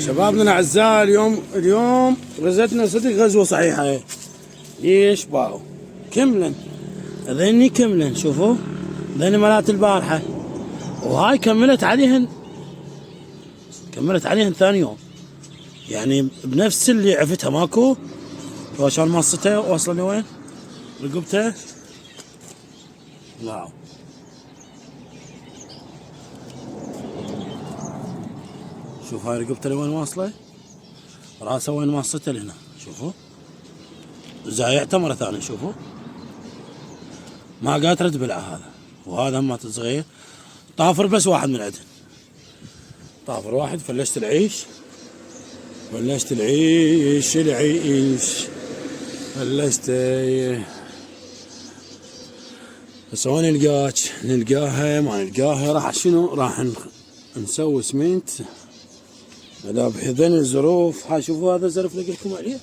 شبابنا الاعزاء، اليوم غزتنا صدق غزوه صحيحه. ليش باو كملا ذني كملا، شوفوا ذني ملات البارحه، وهاي كملت عليهن ثاني يوم، يعني بنفس اللي عفتها ماكو. عشان مصته واصله لوين رقبته. واو شوف هاي رقبته لوين واصله، راسه وين مصته لهنا. شوفوا زايعته مره ثانيه، شوفوا ما قادره تبلع هذا. وهذا هم صغير طافر، بس واحد من عندهن طافر واحد. فلشت العيش فلشت بس وين نلقاها ما نلقاها. راح شنو راح نسوي سمنت اذا بهذين الظروف. ها شوفوا هذا الزرف اللي لكم عليه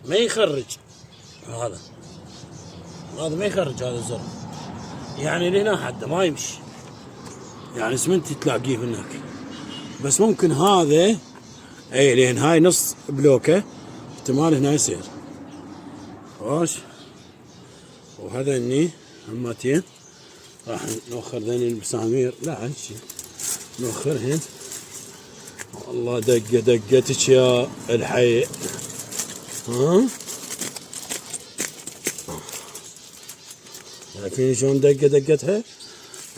ما يخرج، هذا ما يخرج هذا الزرف، يعني لهنا حد ما يمشي، يعني سمنت تلاقيه هناك. بس ممكن هذا اي لين هاي نص بلوكه احتمال هنا يصير واش. وهذا اني همتين راح نوخر ذني المسامير. لا هالشي نوخرهن. والله دقتك يا الحي. ها شايفين شلون دقتها.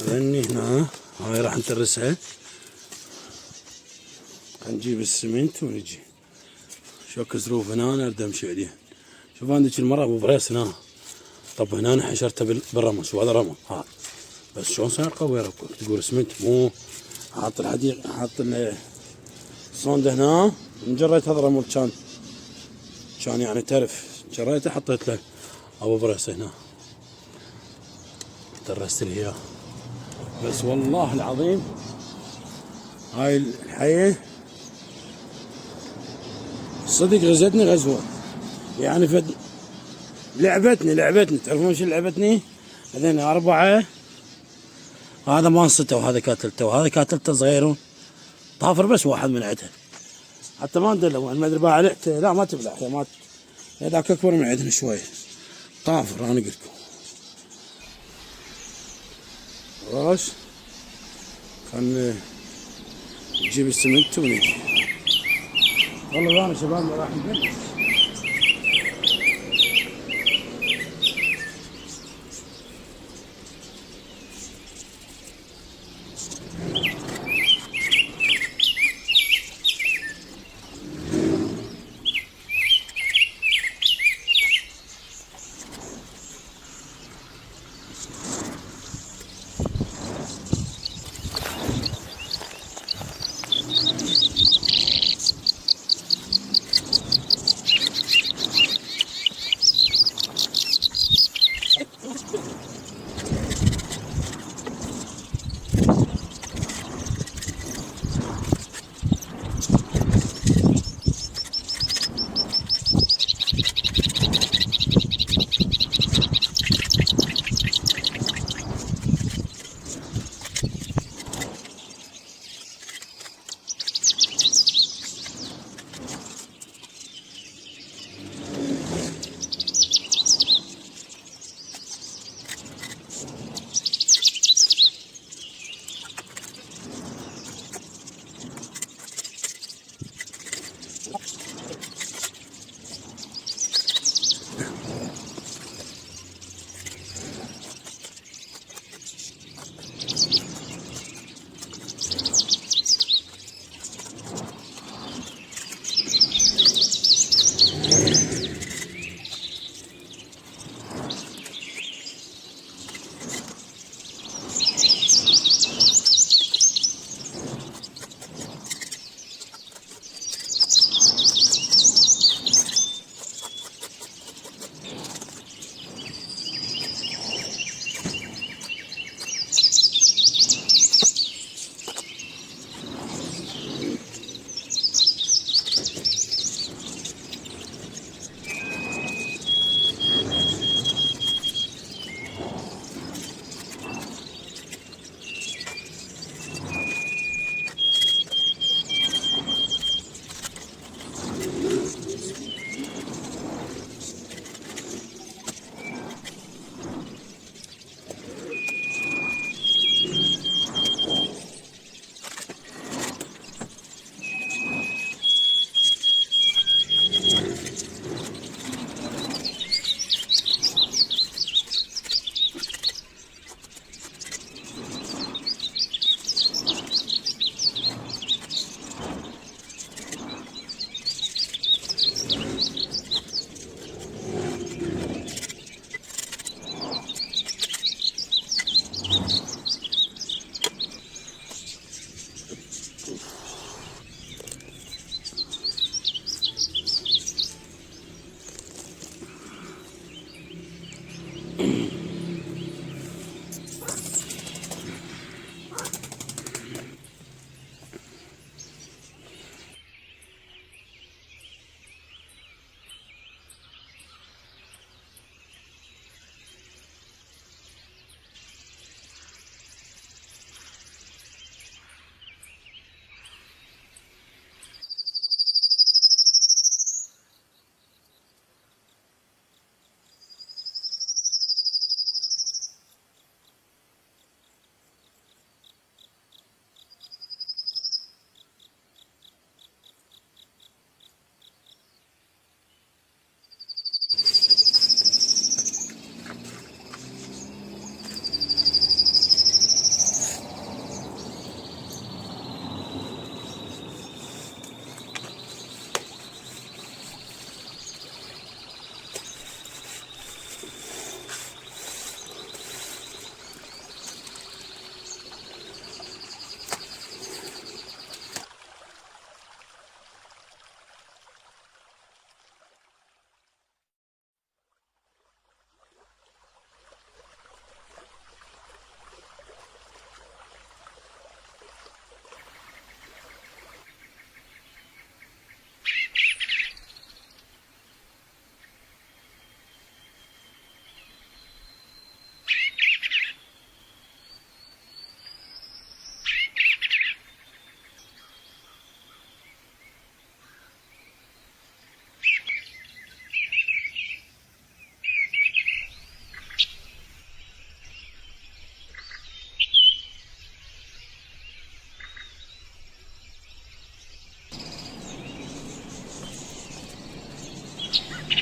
ذني هنا هاي راح نترسها. نجيب السمنت ونجي شوك ظروف هنا نرد امشي عليها. شوف عندك المرة ابو بريس هنا. طب هنا حشرته بالرمل. شوف هذا رمل ها، بس شلون صار قوي ربك تقول اسمنت مو حاط الحديق، حاط الصوند هنا. جريت هذا رمل كان يعني ترف، جريته حطيت له ابو بريس هنا درست لي اياه. بس والله العظيم هاي الحيه صدق غزتني غزوه، يعني لعبتني. تعرفون شو لعبتني؟ هذين 4. هذا ما انصته وهذا كاتلته وهذا كاتلته صغيرون طافر، بس واحد من عندها حتى ما ندلوا. ما ادري باعلعته. لا ما تبلع هي، ما هذاك اكبر من عندنا شوي طافر. انا قلت لكم راش خلنا نجيب السمنت ونجي. والله انا شباب راح نبلش.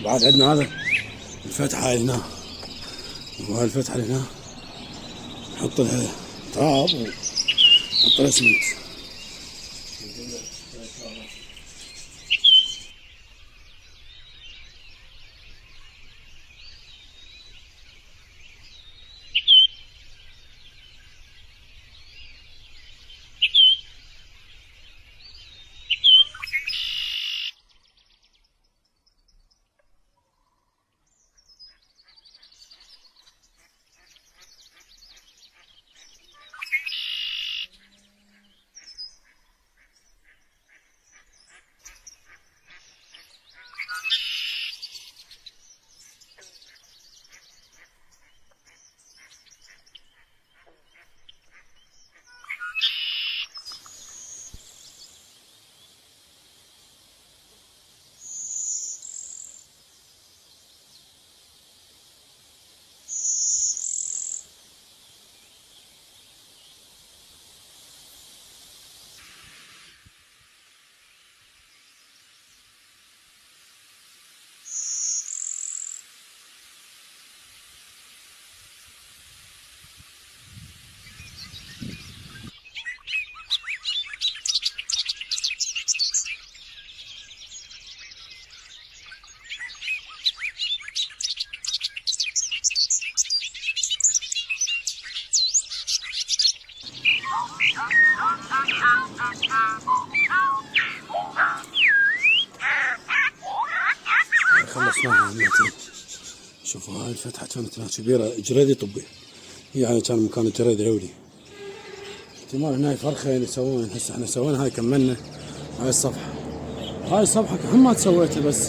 بعد عندنا هذا الفتحة هنا، وهاي الفتحة هنا نحط لها تراب ونحط لها اسمنت. خلصناها عمتي. شوفوا هاي الفتحة كانت هنا كبيرة، جريدي طبي، يعني كان مكان الجريد العودي. احتمال هنا فرخين يسوون. هسه احنا سوينا هاي، كملنا هاي الصفحة. هاي الصفحة هم ما سويتها، بس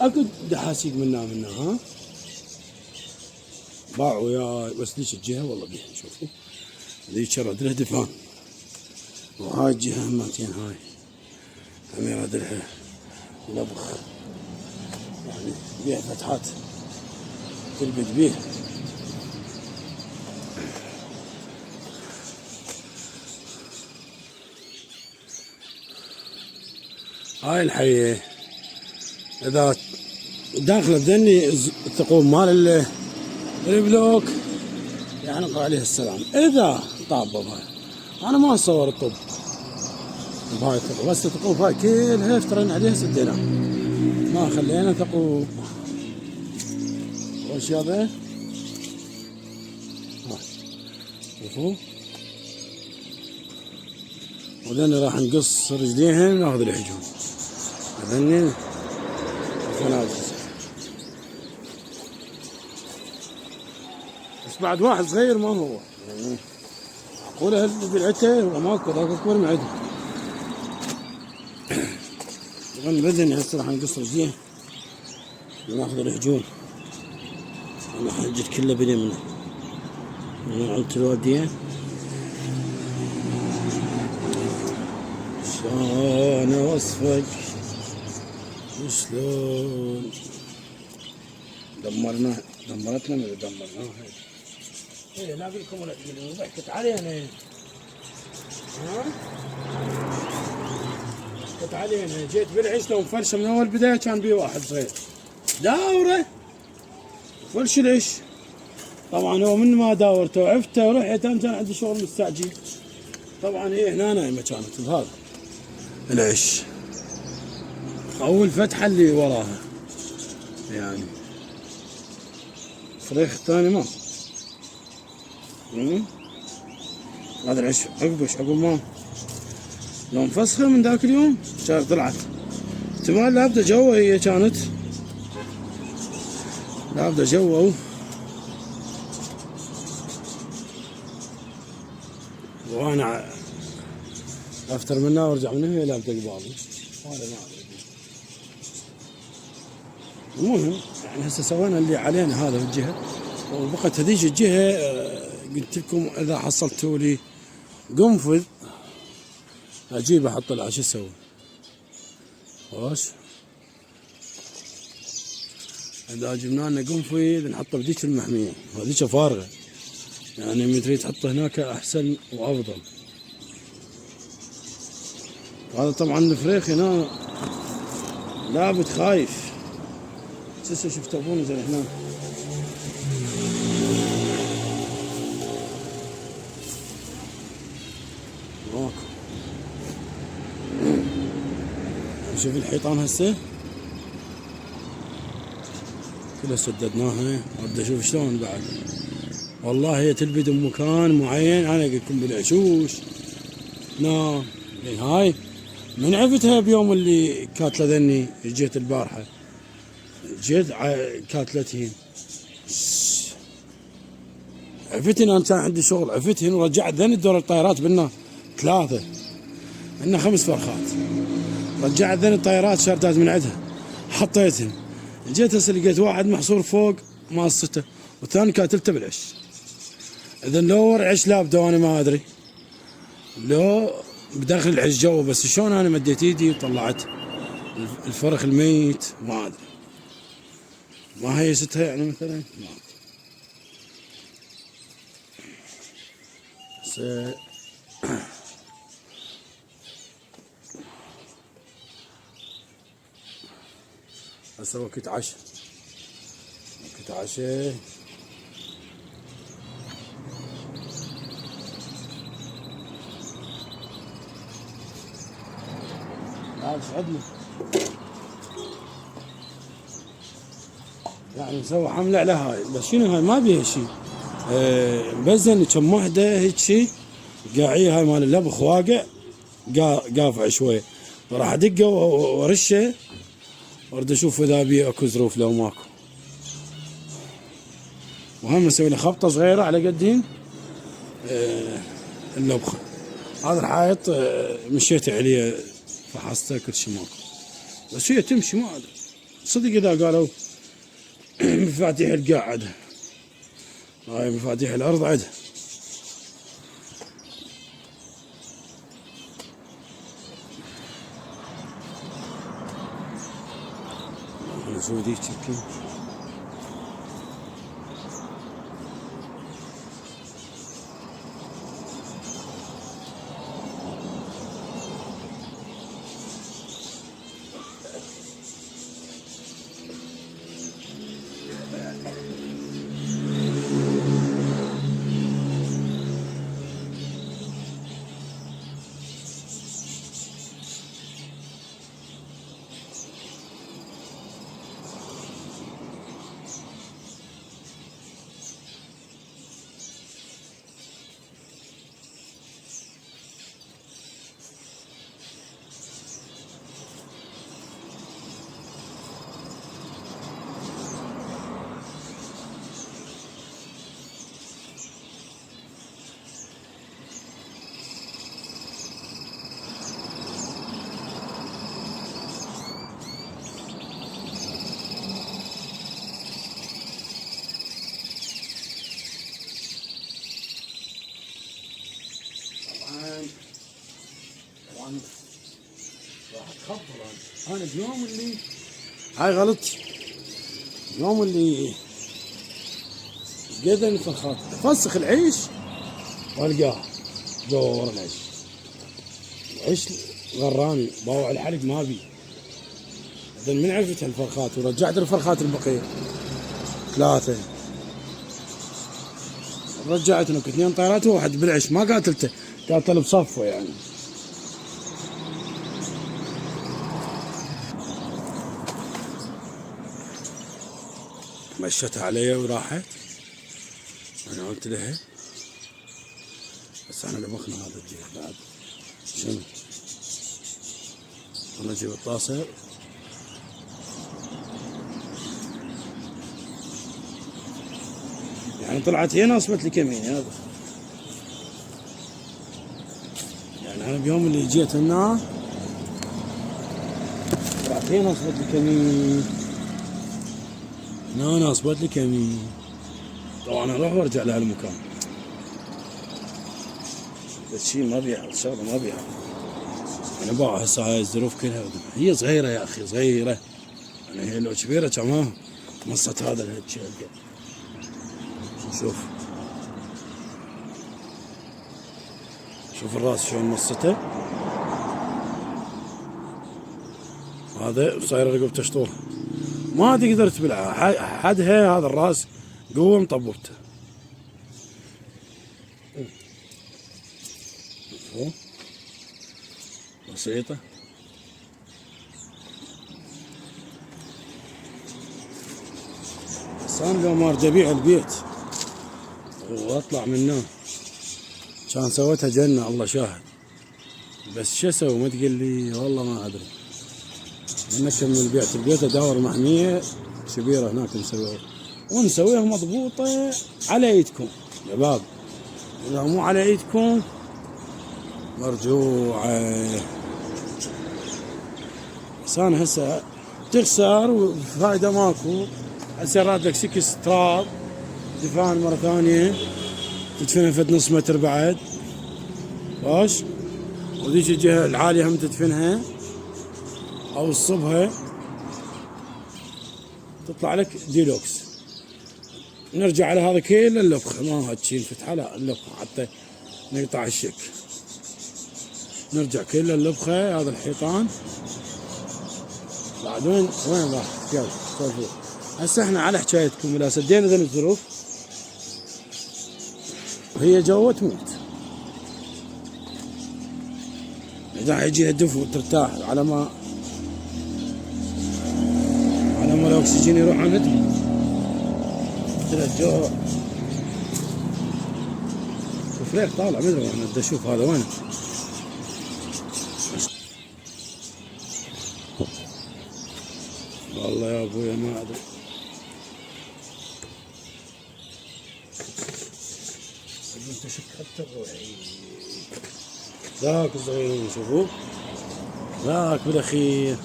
اكو دحاسيق منها ها باعوا وياي، بس ذيك الجهة والله بيها. شوفوا ذيك شرد لها دفان، وهاي الجهة همتين هاي هم يرد لها لبخ، يعني بيها فتحات تلبد بيها. هاي الحية اذا داخله بدني الثقوب مال البلوك يعني نقول عليه السلام. اذا طاب بهاي انا ما اصور الطب بهاي الثقوب، بس الثقوب هاي كلها افترينا عليها سديناها، ما خلينا ثقوب. وش هذا؟ شوفوا، وذني راح نقص رجليهم ناخذ الحجون. هذني فناجز، بس بعد واحد صغير ما هو يعني اقولها اللي بالعته وماكو ذاك اكبر من عده. غن بدني هسه راح نقص رجليه وناخذ الحجون. انا حجت كله باليمنى من عند الواديين. شلون اوصفك شلون دمرتنا من دمرناها. ايه الاقي لكم ولا تقولون ضحكت علينا. ها ضحكت علينا. جيت بالعيش لو مفرشه من اول بدايه كان بيه واحد صغير داوره فرش العيش. طبعا هو من ما داورته وعفته ورحت كان عندي شغل مستعجل. طبعا هي هنا نايمه كانت بهذا العيش او الفتحه اللي وراها، يعني فريخ ثاني ما هذا العيش عقبش عقب ما لو مفسخه من ذاك اليوم كانت طلعت. احتمال لابده جوا، هي كانت لابده جوا وانا افتر منها وارجع منها، هي لابده قبالي هذا ما ادري. المهم يعني هسه سوينا اللي علينا هذا في الجهه، وبقت هذيك الجهه قلت لكم اذا حصلتوا لي قنفذ اجيب احط له شو اسوي؟ خوش اذا جبنا لنا قنفذ نحطه بذيك المحميه، وهذيك فارغه يعني من تريد تحطه هناك احسن وافضل. هذا طبعا الفريخ هنا لابد خايف. هسه شفت ابوه نزل هنا. ماكو. شوف الحيطان هسه كلها سددناها. ابدا اشوف شلون بعد. والله هي تلبد بمكان معين. انا قلت لكم بالعشوش. نعم. هاي من عفتها بيوم اللي كاتله ذني. جيت البارحه جيت كاتلتهن. عفتهن. انا كان عندي شغل عفتهن ورجعت ذني دور الطيارات بنا 3 عندنا 5 فرخات. رجعت ذني الطيارات شردات من عندها حطيتهن. جيت هسه لقيت واحد محصور فوق ماصته والثاني كاتلته بالعش. اذا لو ورا عش لابده وانا ما ادري لو بداخل العش جوا. بس شلون انا مديت ايدي وطلعت الفرخ الميت ما ادري. ما هي ستها يعني مثلا ما ادري. هسه وقت عشاء. وقت عشاء. تعال سعدنا. يعني نسوي حملة على هاي. بس شنو هاي ما بيها شيء. بس انه كم وحدة هيك شيء قاعية. هاي مال اللبخ واقع قافع شوي. راح ادقه ورشه وارد اشوف اذا بي اكو ظروف لو ماكو. وهم اسوي له خبطه صغيره على قدين اللبخه. هذا الحائط مشيت عليه فحصته كل شيء ماكو. بس هي تمشي ما ادري صدق اذا قالوا مفاتيح القاع عدها. هاي مفاتيح الارض عدها. نسوي ذيك يمكن. طبعا راح اتخبر. انا بيوم اللي هاي غلط. يوم اللي قدر الفرخات افسخ العيش والقاه جوا ورا العيش. العيش غراني باوع الحلق ما بي. اذا من عرفت الفرخات ورجعت الفرخات البقيه 3 رجعت لك 2 طيارات وواحد بالعيش ما قاتلته. قاتل بصفه يعني. مشت علي وراحت. انا قلت لها بس احنا لبخنا هذا الجيل بعد. شنو؟ انا اجيب الطاسه يعني طلعت هي ناصبت لي كمين هذا. يعني انا بيوم اللي جيت هنا طلعت هي ناصبت لي كمين. هنا ناصبت لي كمين. طبعا اروح وارجع لهالمكان. بس شيء ما بيها الشغله ما بيها. انا باع هسه هاي الظروف كلها. هي صغيره يا اخي صغيره. يعني هي لو كبيره كمان مصت هذا الشيء. شوف شوف الراس شلون مصته. هذا صاير رقبته شطور، ما تقدر تبلعها، حدها هذا الراس قوة مطبوبته. بسيطة. بس انا لو ما اريد ابيع البيت واطلع منه كان سويتها جنة، الله شاهد. بس شو اسوي؟ ما تقول لي والله ما ادري. انا كمل بعت البيت ادور محمية كبيرة هناك نسويها، ونسويها مضبوطة على ايدكم يا باب، اذا مو على ايدكم مرجوعة. بس انا هسه تخسر وفايدة ماكو. هسه راد لك 6 تراب دفان مرة ثانية، تدفنها فد نص متر بعد باش، وذيك الجهة العالية هم تدفنها او تصبها تطلع لك ديلوكس. نرجع على هذا كله اللبخة، ما هاتشي نفتحها، لا اللبخة حتى نقطع الشك. نرجع كله اللبخة. هذا الحيطان بعد وين راح؟ يلا سولفوا. هسه احنا على حكايتكم اذا سدينا ذن الظروف هي جوا تموت. اذا يجيها دفء وترتاح على ما الاكسجين يروح عنها تموت. الجو وفريق طالع ما ادري انا بدي اشوف هذا وين. والله يا ابويا ما ادري. انت شكلت الروحي ذاك الصغير شوفوه، ذاك بالاخير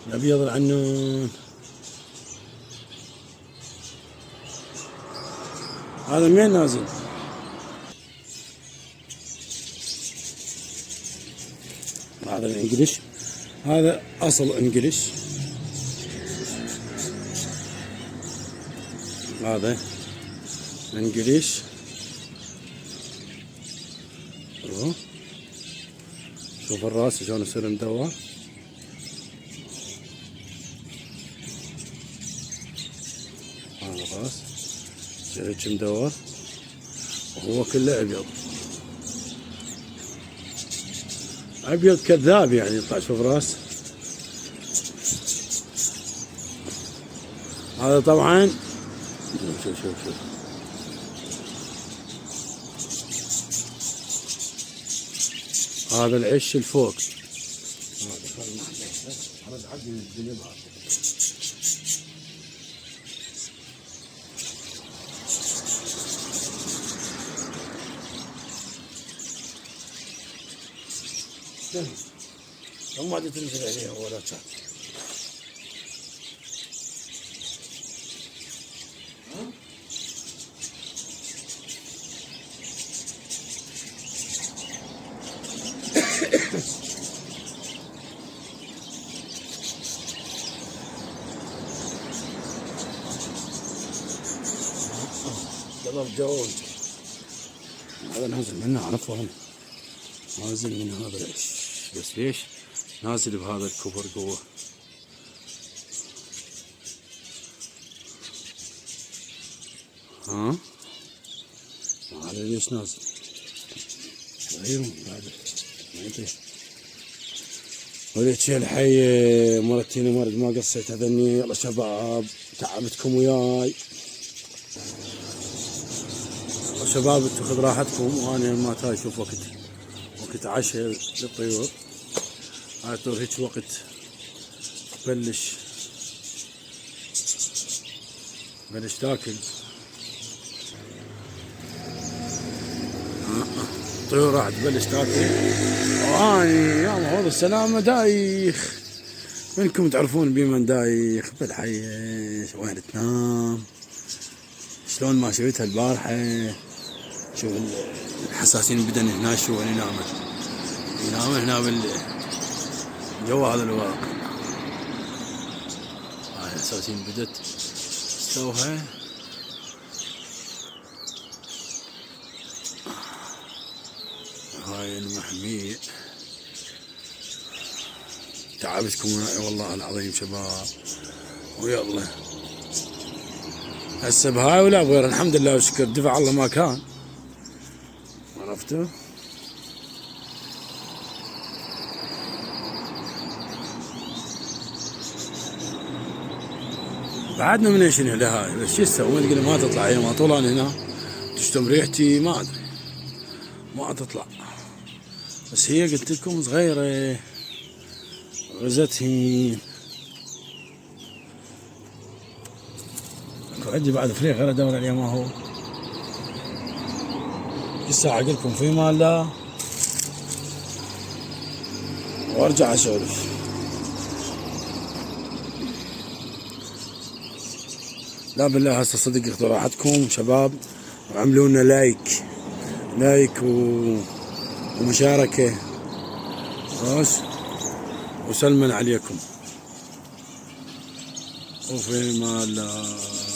الابيض العنون. هذا منين نازل؟ هذا الانجليش، هذا اصل انجليش، هذا انجليش. شوف الراس شلون يصير مدور. هذا الراس هيك مدور وهو كله ابيض، ابيض كذاب يعني يطلع. شوف راس. هذا طبعا شوف هذا العش الفوق. ما تنزل عليها ولا شيء. قلب جوز. هذا نازل منه عرفوا انا، نازل من هذا العش. بس ليش نازل بهذا الكبر قوة؟ ها هذا ليش نازل؟ غيرهم بعد ما يدري. وليت شي الحي مرتين مرد ما قصيت هذني. يلا شباب تعبتكم وياي. شباب اتخذ راحتكم، وانا ما تاي اشوف وقت عشاء للطيور. هاي الطيور هيك وقت تبلش تاكل. الطيور راح تبلش تاكل، واني يا مهور السلامة دايخ. منكم تعرفون بمن دايخ بالحي وين تنام. شلون ما سويتها البارحة. شوف الحساسين بدن هنا شو وين ينام هنا بالجو هذا الواقع. هاي الحساسين بدت استوها. هاي المحمية تعبتكم والله العظيم شباب. ويلا هسه بهاي ولا بغير، الحمد لله والشكر، دفع الله ما كان. عرفتوا؟ بعدنا من ايش هاي، بس شو تسوي؟ تقول ما تطلع، هي ما طولان هنا تشتم ريحتي، ما ادري ما تطلع. بس هي قلت لكم صغيرة غزتهن. اكو عندي بعد فريق غير ادور عليه ما هو. الساعة اقول لكم في مال الله وارجع اسولف. لا بالله هسه صدق اخذوا راحتكم شباب، وعملوا لنا لايك ومشاركة بس، وسلما عليكم وفي ما الله.